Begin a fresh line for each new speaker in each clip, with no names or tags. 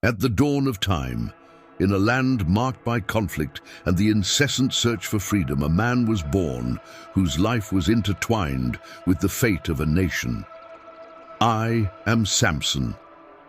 At the dawn of time, in a land marked by conflict and the incessant search for freedom, a man was born whose life was intertwined with the fate of a nation. I am Samson,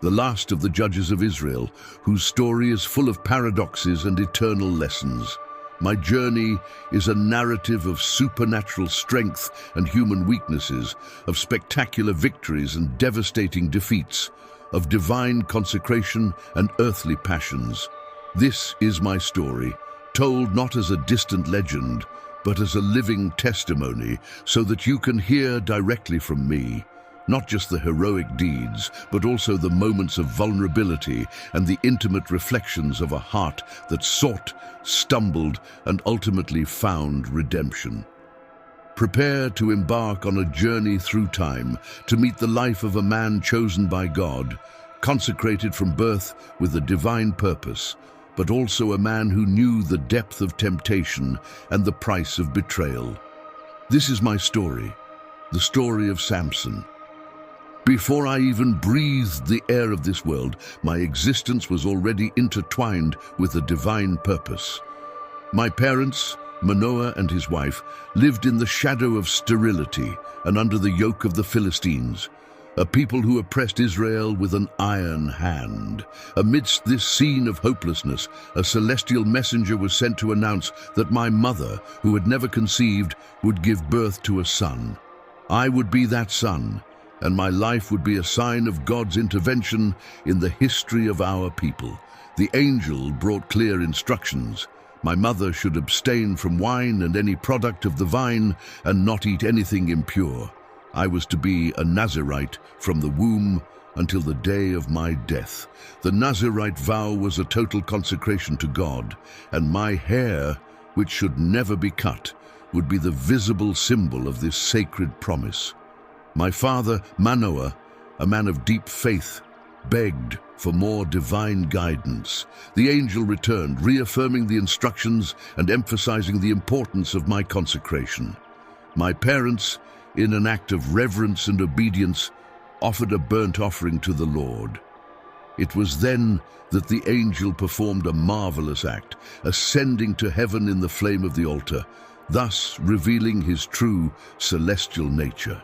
the last of the judges of Israel, whose story is full of paradoxes and eternal lessons. My journey is a narrative of supernatural strength and human weaknesses, of spectacular victories and devastating defeats, of divine consecration and earthly passions. This is my story, told not as a distant legend, but as a living testimony, so that you can hear directly from me, not just the heroic deeds, but also the moments of vulnerability and the intimate reflections of a heart that sought, stumbled, and ultimately found redemption. Prepare to embark on a journey through time to meet the life of a man chosen by God, consecrated from birth with a divine purpose, but also a man who knew the depth of temptation and the price of betrayal. This is my story, the story of Samson. Before I even breathed the air of this world, my existence was already intertwined with a divine purpose. My parents, Manoah and his wife, lived in the shadow of sterility and under the yoke of the Philistines, a people who oppressed Israel with an iron hand. Amidst this scene of hopelessness, a celestial messenger was sent to announce that my mother, who had never conceived, would give birth to a son. I would be that son, and my life would be a sign of God's intervention in the history of our people. The angel brought clear instructions. My mother should abstain from wine and any product of the vine and not eat anything impure. I was to be a Nazarite from the womb until the day of my death. The Nazarite vow was a total consecration to God, and my hair, which should never be cut, would be the visible symbol of this sacred promise. My father, Manoah, a man of deep faith, begged for more divine guidance. The angel returned, reaffirming the instructions and emphasizing the importance of my consecration. My parents, in an act of reverence and obedience, offered a burnt offering to the Lord. It was then that the angel performed a marvelous act, ascending to heaven in the flame of the altar, thus revealing his true celestial nature.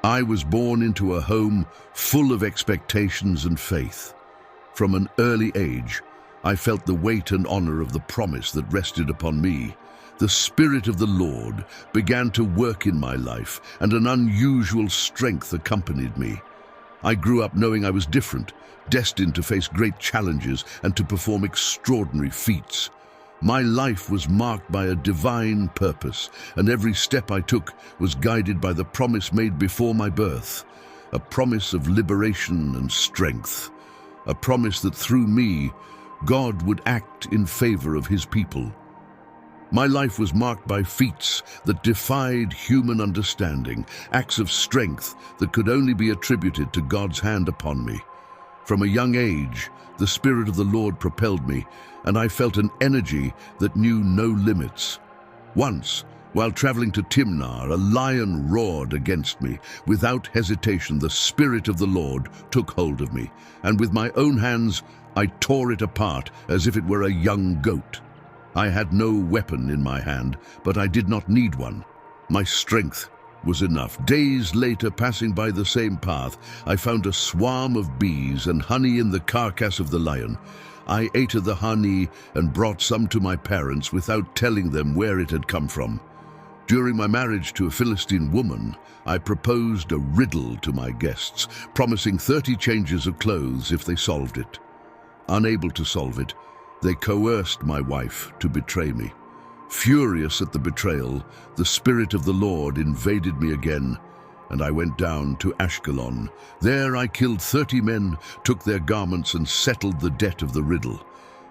I was born into a home full of expectations and faith. From an early age, I felt the weight and honor of the promise that rested upon me. The Spirit of the Lord began to work in my life, and an unusual strength accompanied me. I grew up knowing I was different, destined to face great challenges and to perform extraordinary feats. My life was marked by a divine purpose, and every step I took was guided by the promise made before my birth, a promise of liberation and strength, a promise that through me, God would act in favor of his people. My life was marked by feats that defied human understanding, acts of strength that could only be attributed to God's hand upon me. From a young age, the Spirit of the Lord propelled me, and I felt an energy that knew no limits. Once, while traveling to Timnah, a lion roared against me. Without hesitation, the Spirit of the Lord took hold of me, and with my own hands, I tore it apart as if it were a young goat. I had no weapon in my hand, but I did not need one. My strength was enough. Days later, passing by the same path, I found a swarm of bees and honey in the carcass of the lion. I ate of the honey and brought some to my parents without telling them where it had come from. During my marriage to a Philistine woman, I proposed a riddle to my guests, promising 30 changes of clothes if they solved it. Unable to solve it, they coerced my wife to betray me. Furious at the betrayal, the Spirit of the Lord invaded me again, and I went down to Ashkelon. There I killed 30 men, took their garments, and settled the debt of the riddle.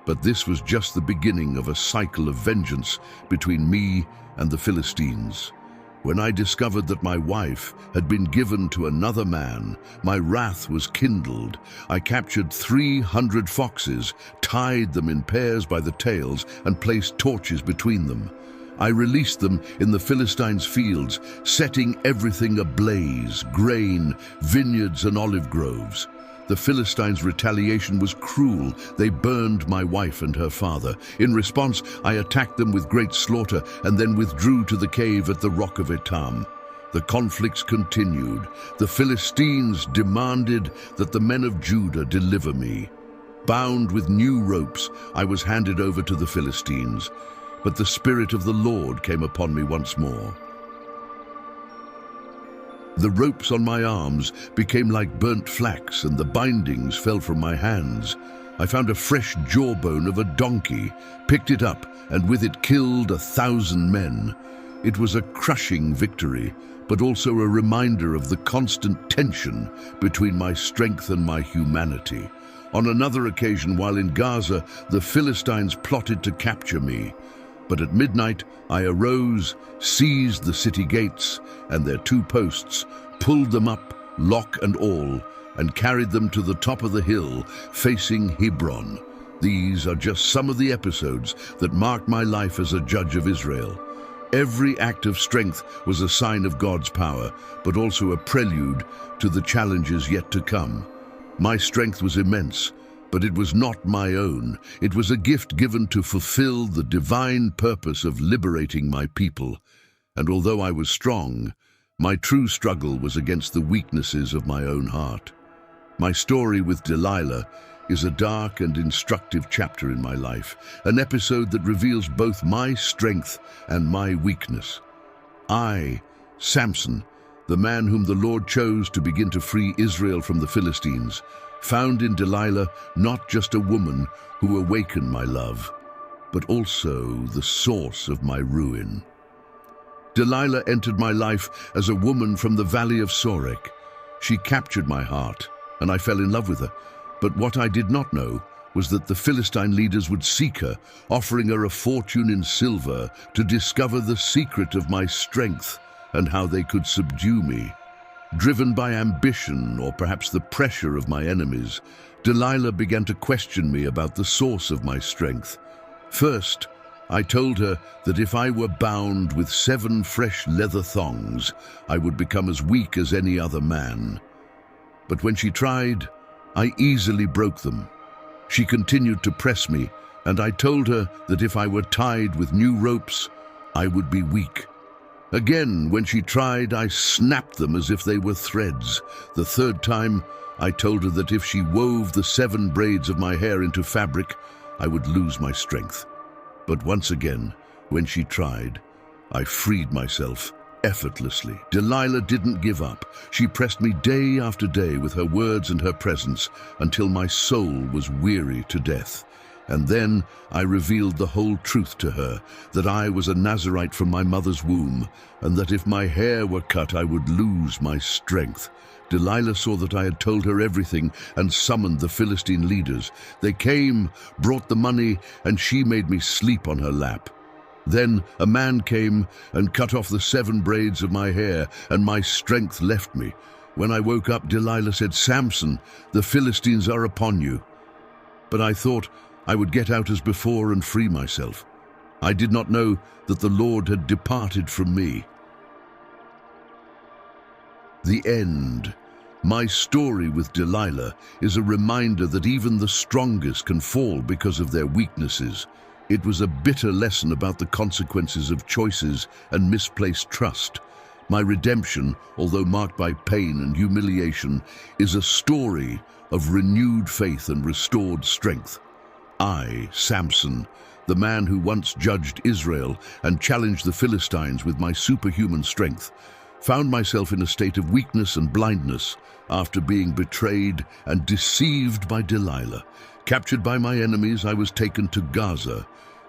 But this was just the beginning of a cycle of vengeance between me and the Philistines. When I discovered that my wife had been given to another man, my wrath was kindled. I captured 300 foxes, tied them in pairs by the tails, and placed torches between them. I released them in the Philistines' fields, setting everything ablaze, grain, vineyards, and olive groves. The Philistines' retaliation was cruel. They burned my wife and her father. In response, I attacked them with great slaughter and then withdrew to the cave at the rock of Etam. The conflicts continued. The Philistines demanded that the men of Judah deliver me. Bound with new ropes, I was handed over to the Philistines, but the Spirit of the Lord came upon me once more. The ropes on my arms became like burnt flax, and the bindings fell from my hands. I found a fresh jawbone of a donkey, picked it up, and with it killed 1,000 men. It was a crushing victory, but also a reminder of the constant tension between my strength and my humanity. On another occasion, while in Gaza, the Philistines plotted to capture me. But at midnight, I arose, seized the city gates and their 2 posts, pulled them up, lock and all, and carried them to the top of the hill, facing Hebron. These are just some of the episodes that marked my life as a judge of Israel. Every act of strength was a sign of God's power, but also a prelude to the challenges yet to come. My strength was immense, but it was not my own. It was a gift given to fulfill the divine purpose of liberating my people. And although I was strong, my true struggle was against the weaknesses of my own heart. My story with Delilah is a dark and instructive chapter in my life, an episode that reveals both my strength and my weakness. I, Samson, the man whom the Lord chose to begin to free Israel from the Philistines, found in Delilah not just a woman who awakened my love, but also the source of my ruin. Delilah entered my life as a woman from the valley of Sorek. She captured my heart, and I fell in love with her. But what I did not know was that the Philistine leaders would seek her, offering her a fortune in silver to discover the secret of my strength and how they could subdue me. Driven by ambition, or perhaps the pressure of my enemies, Delilah began to question me about the source of my strength. First, I told her that if I were bound with 7 fresh leather thongs, I would become as weak as any other man. But when she tried, I easily broke them. She continued to press me, and I told her that if I were tied with new ropes, I would be weak. Again, when she tried, I snapped them as if they were threads. The third time, I told her that if she wove the 7 braids of my hair into fabric, I would lose my strength. But once again, when she tried, I freed myself effortlessly. Delilah didn't give up. She pressed me day after day with her words and her presence until my soul was weary to death. And then I revealed the whole truth to her, that I was a Nazarite from my mother's womb, and that if my hair were cut, I would lose my strength. Delilah saw that I had told her everything and summoned the Philistine leaders. They came, brought the money, and she made me sleep on her lap. Then a man came and cut off the 7 braids of my hair, and my strength left me. When I woke up, Delilah said, "Samson, the Philistines are upon you." But I thought I would get out as before and free myself. I did not know that the Lord had departed from me. The end. My story with Delilah is a reminder that even the strongest can fall because of their weaknesses. It was a bitter lesson about the consequences of choices and misplaced trust. My redemption, although marked by pain and humiliation, is a story of renewed faith and restored strength. I, Samson, the man who once judged Israel and challenged the Philistines with my superhuman strength, found myself in a state of weakness and blindness after being betrayed and deceived by Delilah. Captured by my enemies, I was taken to Gaza,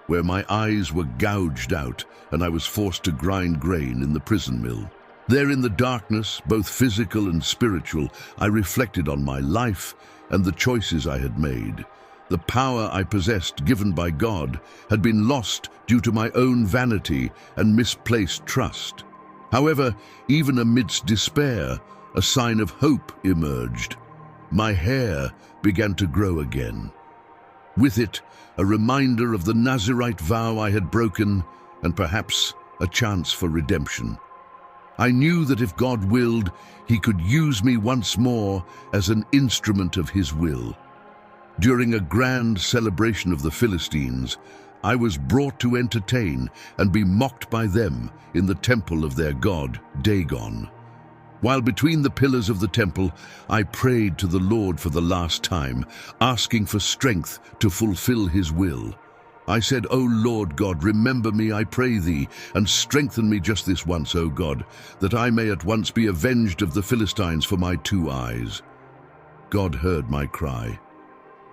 where my eyes were gouged out and I was forced to grind grain in the prison mill. There in the darkness, both physical and spiritual, I reflected on my life and the choices I had made. The power I possessed, given by God, had been lost due to my own vanity and misplaced trust. However, even amidst despair, a sign of hope emerged. My hair began to grow again. With it, a reminder of the Nazarite vow I had broken, and perhaps a chance for redemption. I knew that if God willed, he could use me once more as an instrument of his will. During a grand celebration of the Philistines, I was brought to entertain and be mocked by them in the temple of their god, Dagon. While between the pillars of the temple, I prayed to the Lord for the last time, asking for strength to fulfill his will. I said, "O Lord God, remember me, I pray thee, and strengthen me just this once, O God, that I may at once be avenged of the Philistines for my 2 eyes." God heard my cry.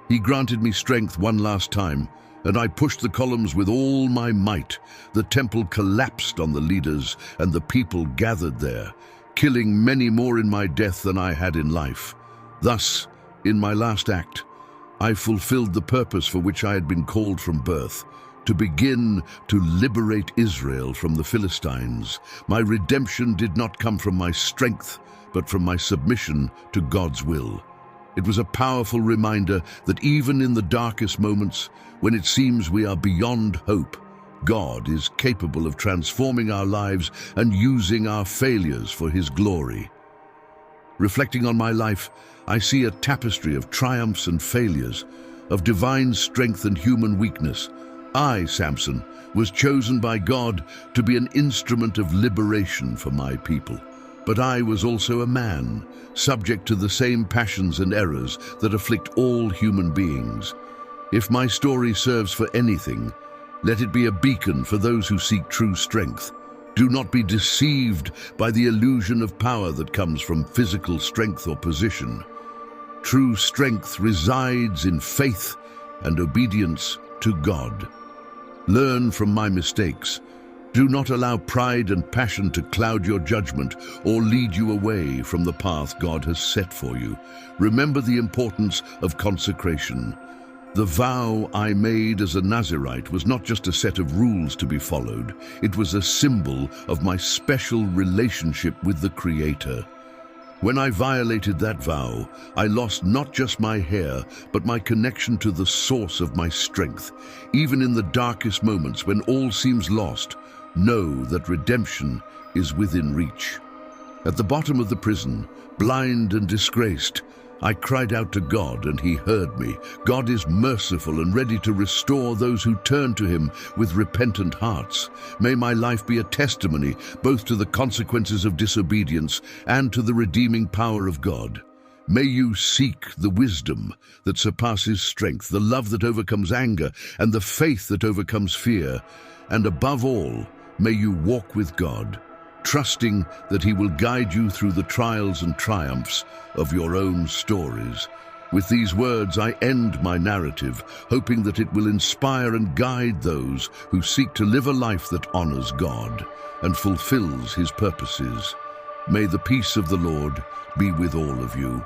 He granted me strength one last time, and I pushed the columns with all my might. The temple collapsed on the leaders, and the people gathered there, killing many more in my death than I had in life. Thus, in my last act, I fulfilled the purpose for which I had been called from birth, to begin to liberate Israel from the Philistines. My redemption did not come from my strength, but from my submission to God's will. It was a powerful reminder that even in the darkest moments, when it seems we are beyond hope, God is capable of transforming our lives and using our failures for his glory. Reflecting on my life, I see a tapestry of triumphs and failures, of divine strength and human weakness. I, Samson, was chosen by God to be an instrument of liberation for my people. But I was also a man, subject to the same passions and errors that afflict all human beings. If my story serves for anything, let it be a beacon for those who seek true strength. Do not be deceived by the illusion of power that comes from physical strength or position. True strength resides in faith and obedience to God. Learn from my mistakes. Do not allow pride and passion to cloud your judgment or lead you away from the path God has set for you. Remember the importance of consecration. The vow I made as a Nazarite was not just a set of rules to be followed. It was a symbol of my special relationship with the Creator. When I violated that vow, I lost not just my hair, but my connection to the source of my strength. Even in the darkest moments when all seems lost, know that redemption is within reach. At the bottom of the prison, blind and disgraced, I cried out to God and he heard me. God is merciful and ready to restore those who turn to him with repentant hearts. May my life be a testimony both to the consequences of disobedience and to the redeeming power of God. May you seek the wisdom that surpasses strength, the love that overcomes anger, and the faith that overcomes fear. And above all, may you walk with God, trusting that he will guide you through the trials and triumphs of your own stories. With these words, I end my narrative, hoping that it will inspire and guide those who seek to live a life that honors God and fulfills his purposes. May the peace of the Lord be with all of you.